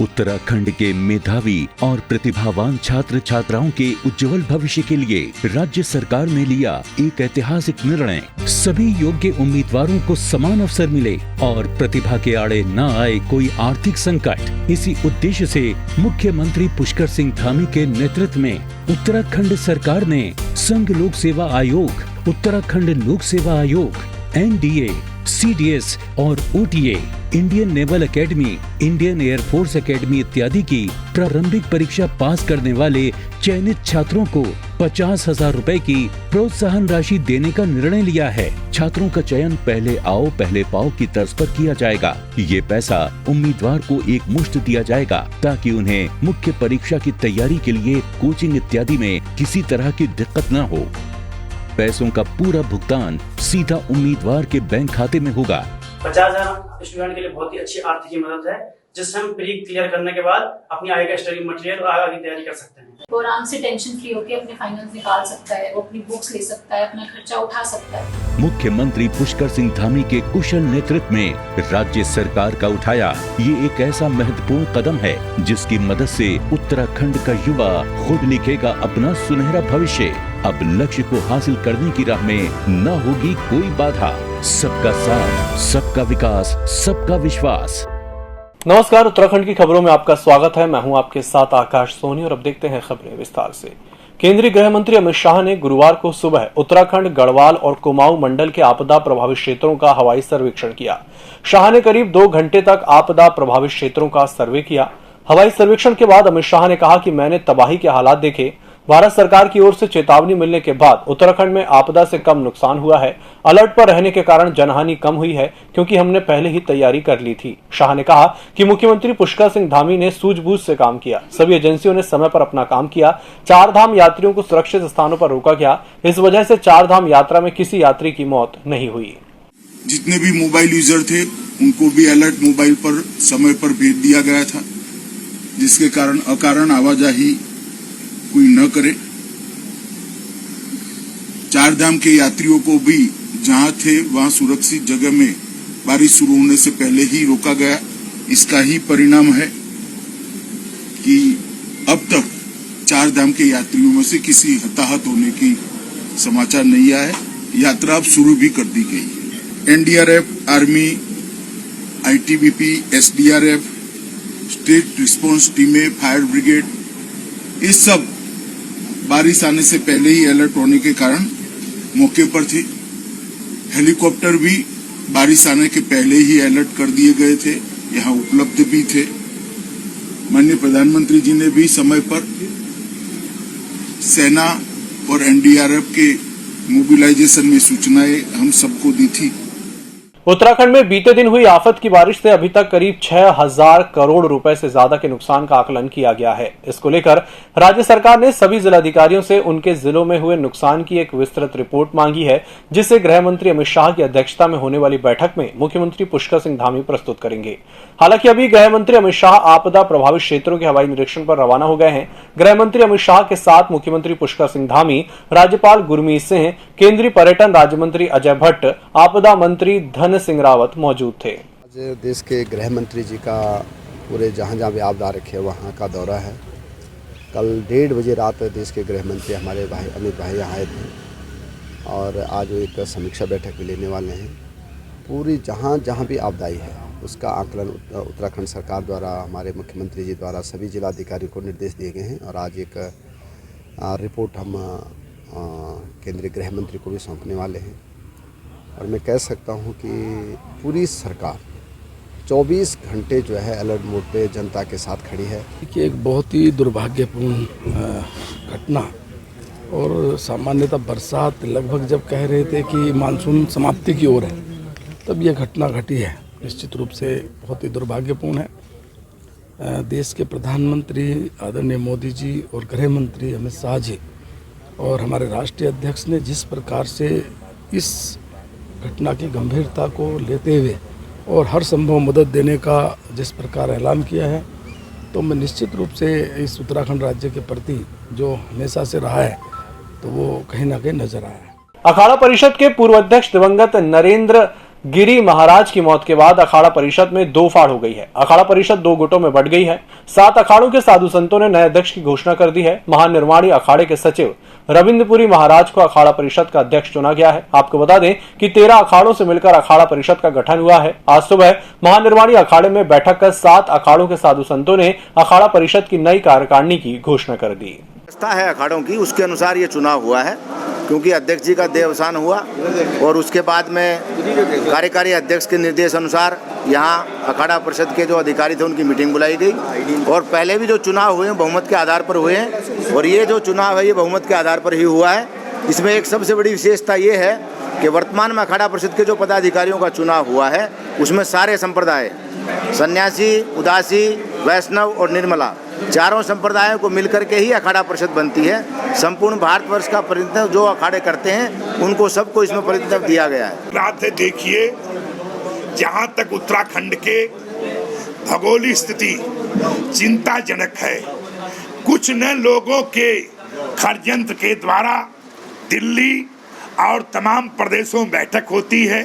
उत्तराखंड के मेधावी और प्रतिभावान छात्र छात्राओं के उज्जवल भविष्य के लिए राज्य सरकार ने लिया एक ऐतिहासिक निर्णय। सभी योग्य उम्मीदवारों को समान अवसर मिले और प्रतिभा के आड़े न आए कोई आर्थिक संकट। इसी उद्देश्य से मुख्यमंत्री पुष्कर सिंह धामी के नेतृत्व में उत्तराखंड सरकार ने संघ लोक सेवा आयोग, उत्तराखंड लोक सेवा आयोग, NDA, CDS और OTA, Indian naval academy, Indian air force academy इत्यादि की प्रारंभिक परीक्षा पास करने वाले चयनित छात्रों को 50,000 रुपए की प्रोत्साहन राशि देने का निर्णय लिया है। छात्रों का चयन पहले आओ पहले पाओ की तर्ज पर किया जाएगा। ये पैसा उम्मीदवार को एक मुश्त दिया जाएगा ताकि उन्हें मुख्य परीक्षा की तैयारी के लिए कोचिंग इत्यादि में किसी तरह की दिक्कत न हो। पैसों का पूरा भुगतान सीधा उम्मीदवार के बैंक खाते में होगा। 50,000 स्टूडेंट के लिए बहुत ही अच्छी आर्थिक मदद है, जिससे हम प्री क्लियर करने के बाद अपनी आगे का स्टडी मटेरियल और आगे की तैयारी कर सकते हैं। वो आराम से टेंशन फ्री होकर अपने फाइनल्स निकाल सकता है, वो अपनी बुक्स ले सकता है, अपना खर्चा उठा सकता है। मुख्यमंत्री पुष्कर सिंह धामी के कुशल नेतृत्व में राज्य सरकार का उठाया ये एक ऐसा महत्वपूर्ण कदम है जिसकी मदद से उत्तराखंड का युवा खुद लिखेगा अपना सुनहरा भविष्य। अब लक्ष्य को हासिल करने की राह में न होगी कोई बाधा। सबका साथ, सबका विकास, सबका विश्वास। नमस्कार, उत्तराखंड की खबरों में आपका स्वागत है। मैं हूं आपके साथ आकाश सोनी और अब देखते हैं खबरें विस्तार से। केंद्रीय गृह मंत्री अमित शाह ने गुरुवार को सुबह उत्तराखंड गढ़वाल और कुमाऊं मंडल के आपदा प्रभावित क्षेत्रों का हवाई सर्वेक्षण किया। शाह ने करीब 2 घंटे तक आपदा प्रभावित क्षेत्रों का सर्वे किया। हवाई सर्वेक्षण के बाद अमित शाह ने कहा कि मैंने तबाही के हालात देखे। भारत सरकार की ओर से चेतावनी मिलने के बाद उत्तराखंड में आपदा से कम नुकसान हुआ है। अलर्ट पर रहने के कारण जनहानि कम हुई है क्योंकि हमने पहले ही तैयारी कर ली थी। शाह ने कहा कि मुख्यमंत्री पुष्कर सिंह धामी ने सूझबूझ से काम किया। सभी एजेंसियों ने समय पर अपना काम किया। 4 धाम यात्रियों को सुरक्षित स्थानों पर रोका गया। इस वजह से 4 धाम यात्रा में किसी यात्री की मौत नहीं हुई। जितने भी मोबाइल यूजर थे उनको भी अलर्ट मोबाइल पर समय पर भेज दिया गया था, जिसके कारण अकारण आवाजाही कोई न करे। 4 धाम के यात्रियों को भी जहां थे वहां सुरक्षित जगह में बारिश शुरू होने से पहले ही रोका गया। इसका ही परिणाम है कि अब तक 4 धाम के यात्रियों में से किसी हताहत होने की समाचार नहीं आया है। यात्रा अब शुरू भी कर दी गई है। NDRF, army, ITBP, SDRF, state response टीमें, फायर ब्रिगेड, इस सब बारिश आने से पहले ही अलर्ट होने के कारण मौके पर थे। हेलीकॉप्टर भी बारिश आने के पहले ही अलर्ट कर दिए गए थे, यहां उपलब्ध भी थे। माननीय प्रधानमंत्री जी ने भी समय पर सेना और NDRF के मोबिलाइजेशन में सूचनाएं हम सबको दी थी। उत्तराखंड में बीते दिन हुई आफत की बारिश से अभी तक करीब 6,000 करोड़ रुपए से ज्यादा के नुकसान का आकलन किया गया है। इसको लेकर राज्य सरकार ने सभी जिलाधिकारियों से उनके जिलों में हुए नुकसान की एक विस्तृत रिपोर्ट मांगी है, जिसे गृह मंत्री अमित शाह की अध्यक्षता में होने वाली बैठक में मुख्यमंत्री पुष्कर सिंह धामी प्रस्तुत करेंगे। हालांकि अभी गृह मंत्री अमित शाह आपदा प्रभावित क्षेत्रों के हवाई निरीक्षण पर रवाना हो गए हैं। गृह मंत्री अमित शाह के साथ मुख्यमंत्री पुष्कर सिंह धामी, राज्यपाल गुरमीत सिंह, केंद्रीय पर्यटन राज्य मंत्री अजय भट्ट, आपदा मंत्री धन सिंह रावत मौजूद थे। आज देश के गृह मंत्री जी का पूरे जहाँ भी आपदा रखे वहाँ का दौरा है। कल 1:30 बजे रात देश के गृह मंत्री हमारे भाई अमित भाई यहाँ आए थे और आज वो एक समीक्षा बैठक भी लेने वाले हैं। पूरी जहाँ भी आपदाई है उसका आकलन उत्तराखंड सरकार द्वारा, हमारे मुख्यमंत्री जी द्वारा सभी जिलाधिकारियों को निर्देश दिए गए हैं और आज एक रिपोर्ट हम केंद्रीय गृह मंत्री को भी सौंपने वाले हैं। और मैं कह सकता हूं कि पूरी सरकार 24 घंटे जो है अलर्ट मोड पे जनता के साथ खड़ी है। कि एक बहुत ही दुर्भाग्यपूर्ण घटना, और सामान्यतः बरसात लगभग जब कह रहे थे कि मानसून समाप्ति की ओर है, तब यह घटना घटी है। निश्चित रूप से बहुत ही दुर्भाग्यपूर्ण है। देश के प्रधानमंत्री आदरणीय मोदी जी और गृह मंत्री अमित शाह जी और हमारे राष्ट्रीय अध्यक्ष ने जिस प्रकार से इस घटना की गंभीरता को लेते हुए और हर संभव मदद देने का जिस प्रकार ऐलान किया है, तो मैं निश्चित रूप से इस उत्तराखंड राज्य के प्रति जो हमेशा से रहा है, तो वो कहीं ना कहीं नजर आया है। अखाड़ा परिषद के पूर्व अध्यक्ष दिवंगत नरेंद्र गिरी महाराज की मौत के बाद अखाड़ा परिषद में दो फाड़ हो गई है। अखाड़ा परिषद दो गुटों में बंट गई है। 7 अखाड़ों के साधु संतों ने नए अध्यक्ष की घोषणा कर दी है। महानिर्वाणी अखाड़े के सचिव रविंद्रपुरी महाराज को अखाड़ा परिषद का अध्यक्ष चुना गया है। आपको बता दें कि 13 अखाड़ों से मिलकर अखाड़ा परिषद का गठन हुआ है। आज सुबह महानिर्वाणी अखाड़े में बैठक कर 7 अखाड़ों के साधु संतों ने अखाड़ा परिषद की नई कार्यकारिणी की घोषणा कर दी। व्यवस्था है अखाड़ों की, उसके अनुसार ये चुनाव हुआ है, क्योंकि अध्यक्ष जी का देहावसान हुआ और उसके बाद में कार्यकारी अध्यक्ष के निर्देश अनुसार यहाँ अखाड़ा परिषद के जो अधिकारी थे उनकी मीटिंग बुलाई गई। और पहले भी जो चुनाव हुए हैं बहुमत के आधार पर हुए हैं और ये जो चुनाव है ये बहुमत के आधार पर ही हुआ है। इसमें एक सबसे बड़ी विशेषता ये है कि वर्तमान में अखाड़ा परिषद के जो पदाधिकारियों का चुनाव हुआ है उसमें सारे संप्रदाय, सन्यासी, उदासी, वैष्णव और निर्मला, चारों संप्रदायों को मिलकर के ही अखाड़ा परिषद बनती है। संपूर्ण भारतवर्ष का प्रतिनिधित्व जो अखाड़े करते हैं उनको सबको इसमें प्रतिनिधित्व दिया गया है। रात देखिए, जहाँ तक उत्तराखंड के भौगोलिक स्थिति चिंताजनक है। कुछ न लोगों के षड्यंत्र के द्वारा दिल्ली और तमाम प्रदेशों में बैठक होती है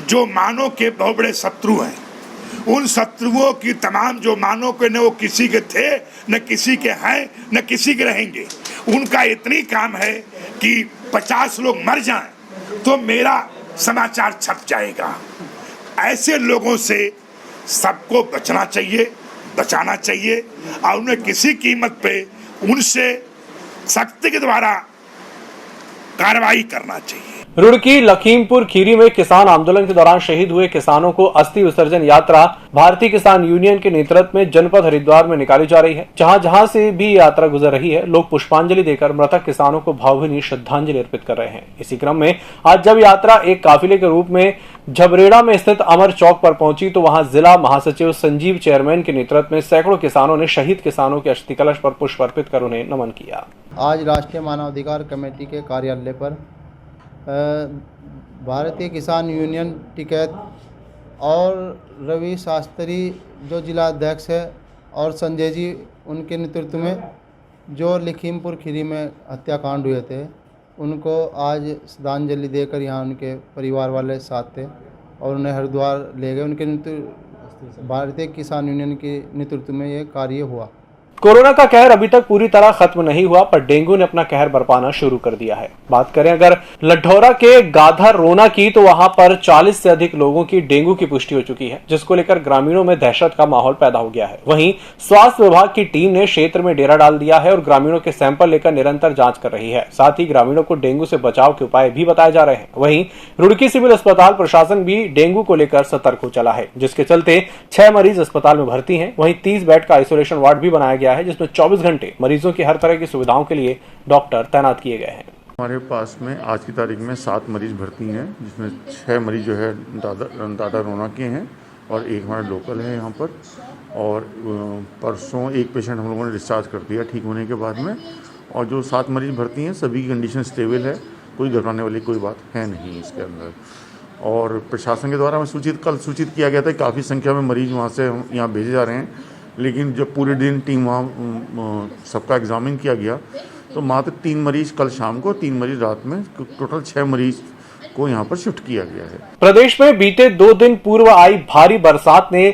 जो मानव के बहुत बड़े शत्रु हैं। उन शत्रुओं की तमाम जो मानो के न वो किसी के थे, न किसी के हैं, न किसी के रहेंगे। उनका इतनी काम है कि 50 लोग मर जाएं तो मेरा समाचार छप जाएगा। ऐसे लोगों से सबको बचना चाहिए, बचाना चाहिए और उन्हें किसी कीमत पे उनसे सख्ती के द्वारा कार्रवाई करना चाहिए। रुड़की लखीमपुर खीरी में किसान आंदोलन के दौरान शहीद हुए किसानों को अस्थि विसर्जन यात्रा भारतीय किसान यूनियन के नेतृत्व में जनपद हरिद्वार में निकाली जा रही है। जहां जहां से भी यात्रा गुजर रही है, लोग पुष्पांजलि देकर मृतक किसानों को भावभीनी श्रद्धांजलि अर्पित कर रहे हैं। इसी क्रम में आज जब यात्रा एक काफिले के रूप में झबरेड़ा में स्थित अमर चौक पर पहुंची तो वहां जिला महासचिव संजीव चेयरमैन के नेतृत्व में सैकड़ों किसानों ने शहीद किसानों के अस्थि कलश पर पुष्प अर्पित कर उन्हें नमन किया। आज राष्ट्रीय मानवाधिकार कमेटी के कार्यालय पर भारतीय किसान यूनियन टिकैत और रवि शास्त्री जो जिला अध्यक्ष है और संजय जी उनके नेतृत्व में जो लखीमपुर खीरी में हत्याकांड हुए थे उनको आज श्रद्धांजलि देकर यहाँ उनके परिवार वाले साथ थे और उन्हें हरिद्वार ले गए। उनके भारतीय किसान यूनियन के नेतृत्व में ये कार्य हुआ। कोरोना का कहर अभी तक पूरी तरह खत्म नहीं हुआ, पर डेंगू ने अपना कहर बरपाना शुरू कर दिया है। बात करें अगर लठौरा के गाधा रोना की तो वहां पर 40 से अधिक लोगों की डेंगू की पुष्टि हो चुकी है, जिसको लेकर ग्रामीणों में दहशत का माहौल पैदा हो गया है। वहीं स्वास्थ्य विभाग की टीम ने क्षेत्र में डेरा डाल दिया है और ग्रामीणों के सैंपल लेकर निरंतर जांच कर रही है। साथ ही ग्रामीणों को डेंगू से बचाव के उपाय भी बताए जा रहे हैं। वहीं रुड़की सिविल अस्पताल प्रशासन भी डेंगू को लेकर सतर्क हो चला है, जिसके चलते 6 मरीज अस्पताल में भर्ती हैं। वहीं 30 बेड का आइसोलेशन वार्ड भी बनाया गया है, जिसमें 24 घंटे मरीजों की हर तरह की सुविधाओं के लिए डॉक्टर तैनात किए गए हैं। हमारे पास में आज की तारीख में 7 मरीज भर्ती हैं, जिसमें 6 मरीज जो है दादा रोना के हैं और एक हमारा लोकल है यहाँ पर। और परसों एक पेशेंट हम लोगों ने डिस्चार्ज कर दिया ठीक होने के बाद में। और जो 7 मरीज भर्ती हैं सभी की कंडीशन स्टेबल है, कोई घबराने वाली कोई बात है नहीं इसके अंदर। और प्रशासन के द्वारा हमें कल सूचित किया गया था कि काफ़ी संख्या में मरीज वहाँ से यहाँ भेजे जा रहे हैं, लेकिन जब पूरे दिन टीम वहाँ सबका एग्जामिन किया गया तो मात्र 3 मरीज कल शाम को, 3 मरीज रात में, टोटल 6 मरीज को यहाँ पर शिफ्ट किया गया है। प्रदेश में बीते 2 दिन पूर्व आई भारी बरसात ने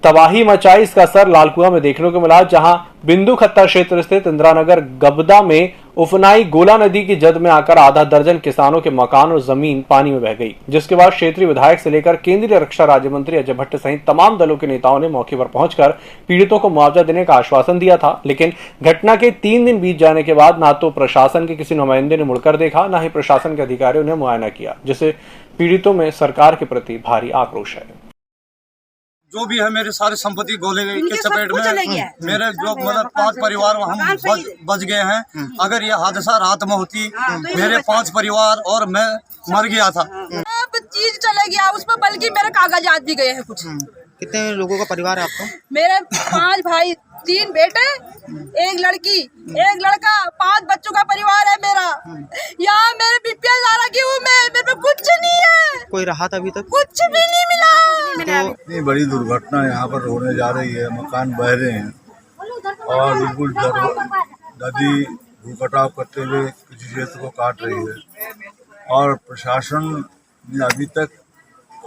तबाही मचाई। इसका असर लालकुआं में देखने को मिला, जहां बिंदु खत्ता क्षेत्र स्थित इंदिरानगर गबदा में उफनाई गोला नदी की जद में आकर आधा दर्जन किसानों के मकान और जमीन पानी में बह गई, जिसके बाद क्षेत्रीय विधायक से लेकर केंद्रीय रक्षा राज्य मंत्री अजय भट्ट सहित तमाम दलों के नेताओं ने मौके पर पहुंचकर पीड़ितों को मुआवजा देने का आश्वासन दिया था। लेकिन घटना के 3 दिन बीत जाने के बाद ना तो प्रशासन के किसी नुमाइंदे ने मुड़कर देखा, न ही प्रशासन के अधिकारियों ने मुआयना किया, जिससे पीड़ितों में सरकार के प्रति भारी आक्रोश है। जो भी है मेरे सारी संपत्ति गोले के चपेट में, मेरे जो मतलब 5 परिवार हम बच गए हैं। अगर ये हादसा रात में होती मेरे 5 परिवार और मैं मर गया था। अब चीज चले गया उसमें, बल्कि मेरे कागजात भी गए हैं कुछ। कितने लोगों का परिवार है आपको? मेरे 5 भाई, 3 बेटे, 1 लड़की, 1 लड़का, 5 बच्चों का परिवार है मेरा। यहाँ मेरे बीपीएल धारा की हूँ मैं, मेरे पे कुछ नहीं है। कोई राहत अभी तक? कुछ भी नहीं मिला। इतनी बड़ी दुर्घटना यहाँ पर होने जा रही है, मकान बह रहे हैं और बिल्कुल नदी भूकटाव करते हुए किसी क्षेत्र को काट रही है और प्रशासन ने अभी तक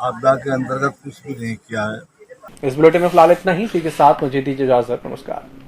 आपदा के अंतर्गत कुछ भी नहीं किया है। इस बुलेटिन में फिलहाल इतना ही। इसी के साथ मुझे दीजिए इजाजत। नमस्कार।